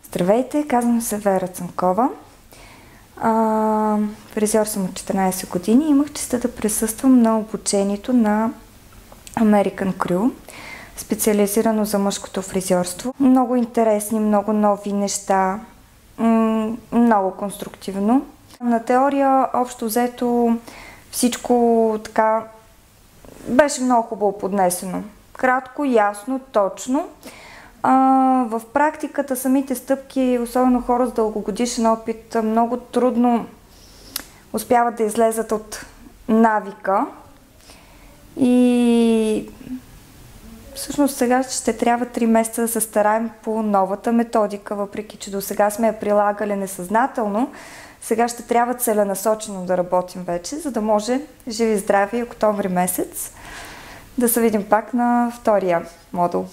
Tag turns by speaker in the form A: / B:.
A: Здравейте, казвам се Вера Цанкова. Фризьор съм от 14 години. Имах честта да присъствам на обучението на American Crew, специализирано за мъжкото фризьорство. Много интересни, много нови неща, много конструктивно. На теория, общо взето, всичко така беше много хубаво поднесено. Кратко, ясно, точно. В практиката самите стъпки, особено хора с дългогодишен опит, много трудно успяват да излезат от навика. И всъщност сега ще трябва 3 месеца да се стараем по новата методика, въпреки че до сега сме я прилагали несъзнателно. Сега ще трябва целенасочено да работим вече, за да може живи и здрави октомври месец да се видим пак на втория модул.